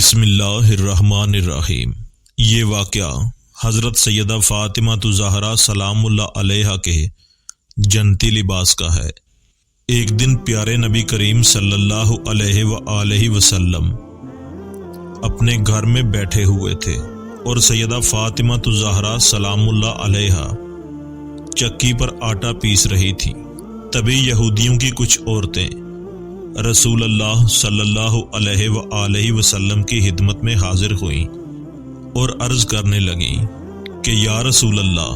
بسم اللہ الرحمن الرحیم۔ یہ واقعہ حضرت سیدہ فاطمہ زہرا سلام اللہ علیہا کے جنتی لباس کا ہے۔ ایک دن پیارے نبی کریم صلی اللہ علیہ وآلہ وسلم اپنے گھر میں بیٹھے ہوئے تھے اور سیدہ فاطمہ زہرا سلام اللہ علیہا چکی پر آٹا پیس رہی تھیں۔ تبھی یہودیوں کی کچھ عورتیں رسول اللہ صلی اللہ علیہ وآلہ وسلم کی خدمت میں حاضر ہوئیں اور عرض کرنے لگیں کہ یا رسول اللہ،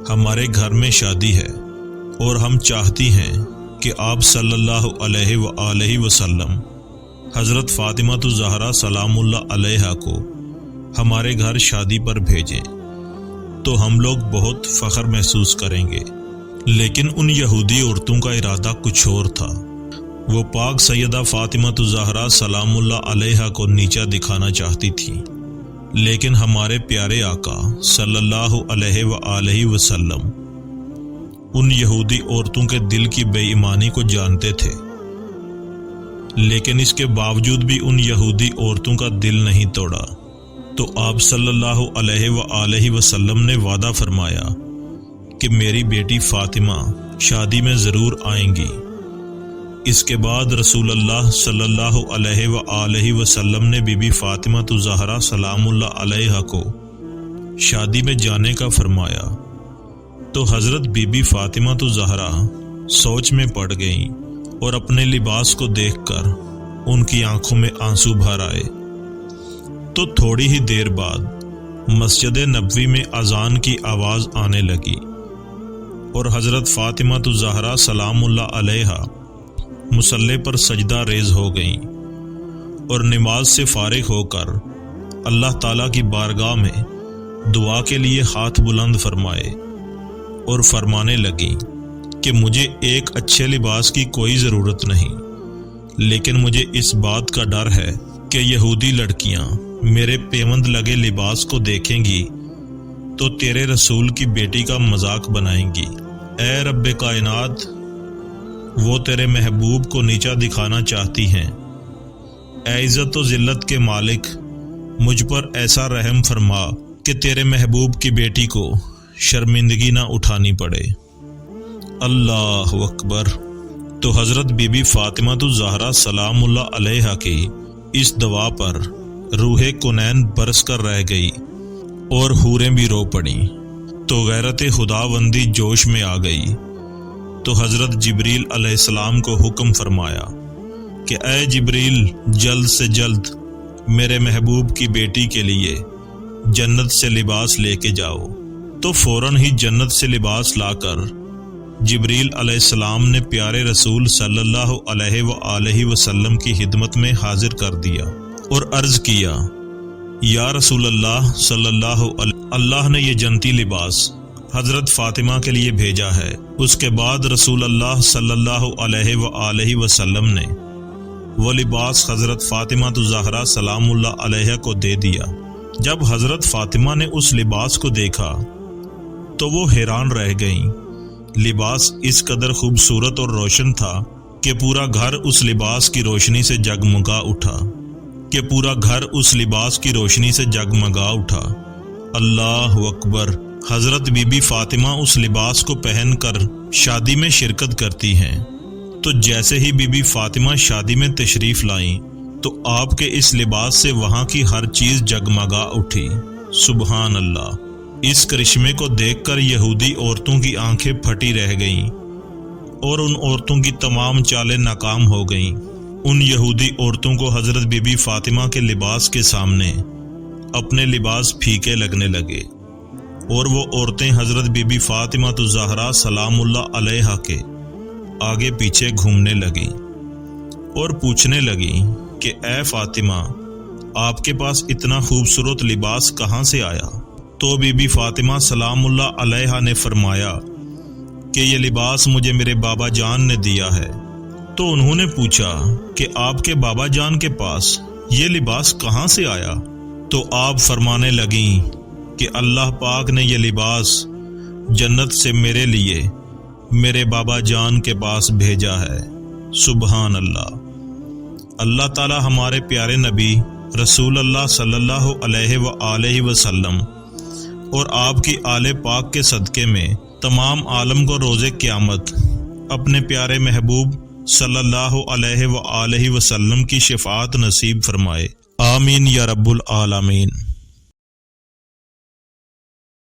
ہمارے گھر میں شادی ہے اور ہم چاہتی ہیں کہ آپ صلی اللہ علیہ وآلہ وسلم حضرت فاطمہ زہرا سلام اللہ علیہا کو ہمارے گھر شادی پر بھیجیں تو ہم لوگ بہت فخر محسوس کریں گے۔ لیکن ان یہودی عورتوں کا ارادہ کچھ اور تھا۔ وہ پاک سیدہ فاطمہ زہرا سلام اللہ علیہا کو نیچا دکھانا چاہتی تھی، لیکن ہمارے پیارے آقا صلی اللہ علیہ وآلہ وسلم ان یہودی عورتوں کے دل کی بے ایمانی کو جانتے تھے، لیکن اس کے باوجود بھی ان یہودی عورتوں کا دل نہیں توڑا۔ تو آپ صلی اللہ علیہ وآلہ وسلم نے وعدہ فرمایا کہ میری بیٹی فاطمہ شادی میں ضرور آئیں گی۔ اس کے بعد رسول اللہ صلی اللہ علیہ وآلہ وسلم نے بی بی فاطمہ زہرا سلام اللہ علیہا کو شادی میں جانے کا فرمایا تو حضرت بی بی فاطمہ زہرا سوچ میں پڑ گئیں اور اپنے لباس کو دیکھ کر ان کی آنکھوں میں آنسو بھر آئے۔ تو تھوڑی ہی دیر بعد مسجد نبوی میں اذان کی آواز آنے لگی اور حضرت فاطمہ زہرا سلام اللہ علیہا مصلی پر سجدہ ریز ہو گئیں اور نماز سے فارغ ہو کر اللہ تعالیٰ کی بارگاہ میں دعا کے لیے ہاتھ بلند فرمائے اور فرمانے لگیں کہ مجھے ایک اچھے لباس کی کوئی ضرورت نہیں، لیکن مجھے اس بات کا ڈر ہے کہ یہودی لڑکیاں میرے پیوند لگے لباس کو دیکھیں گی تو تیرے رسول کی بیٹی کا مذاق بنائیں گی۔ اے رب کائنات، وہ تیرے محبوب کو نیچا دکھانا چاہتی ہیں۔ اے عزت و ذلت کے مالک، مجھ پر ایسا رحم فرما کہ تیرے محبوب کی بیٹی کو شرمندگی نہ اٹھانی پڑے۔ اللہ اکبر۔ تو حضرت بی بی فاطمہ زہرا سلام اللہ علیہا کی اس دعا پر روح کنین برس کر رہ گئی اور حوریں بھی رو پڑیں۔ تو غیرت خداوندی جوش میں آ گئی تو حضرت جبریل علیہ السلام کو حکم فرمایا کہ اے جبریل، جلد سے جلد میرے محبوب کی بیٹی کے لیے جنت سے لباس لے کے جاؤ۔ تو فوراً ہی جنت سے لباس لا کر جبریل علیہ السلام نے پیارے رسول صلی اللہ علیہ وآلہ وسلم کی خدمت میں حاضر کر دیا اور عرض کیا، یا رسول اللہ صلی اللہ نے یہ جنتی لباس حضرت فاطمہ کے لیے بھیجا ہے۔ اس کے بعد رسول اللہ صلی اللہ علیہ وآلہ وسلم نے وہ لباس حضرت فاطمہ زہرا سلام اللہ علیہ کو دے دیا۔ جب حضرت فاطمہ نے اس لباس کو دیکھا تو وہ حیران رہ گئیں۔ لباس اس قدر خوبصورت اور روشن تھا کہ پورا گھر اس لباس کی روشنی سے جگمگا اٹھا۔ اللہ اکبر۔ حضرت بی بی فاطمہ اس لباس کو پہن کر شادی میں شرکت کرتی ہیں۔ تو جیسے ہی بی بی فاطمہ شادی میں تشریف لائیں تو آپ کے اس لباس سے وہاں کی ہر چیز جگمگا اٹھی۔ سبحان اللہ۔ اس کرشمے کو دیکھ کر یہودی عورتوں کی آنکھیں پھٹی رہ گئیں اور ان عورتوں کی تمام چالیں ناکام ہو گئیں۔ ان یہودی عورتوں کو حضرت بی بی فاطمہ کے لباس کے سامنے اپنے لباس پھیکے لگنے لگے اور وہ عورتیں حضرت بی بی فاطمہ زہرا سلام اللہ علیہا کے آگے پیچھے گھومنے لگیں اور پوچھنے لگیں کہ اے فاطمہ، آپ کے پاس اتنا خوبصورت لباس کہاں سے آیا؟ تو بی بی فاطمہ سلام اللہ علیہا نے فرمایا کہ یہ لباس مجھے میرے بابا جان نے دیا ہے۔ تو انہوں نے پوچھا کہ آپ کے بابا جان کے پاس یہ لباس کہاں سے آیا؟ تو آپ فرمانے لگیں کہ اللہ پاک نے یہ لباس جنت سے میرے لیے میرے بابا جان کے پاس بھیجا ہے۔ سبحان اللہ۔ اللہ تعالی ہمارے پیارے نبی رسول اللہ صلی اللہ علیہ وآلہ وسلم اور آپ کی آل پاک کے صدقے میں تمام عالم کو روز قیامت اپنے پیارے محبوب صلی اللہ علیہ وآلہ وسلم کی شفاعت نصیب فرمائے، آمین یا رب العالمین۔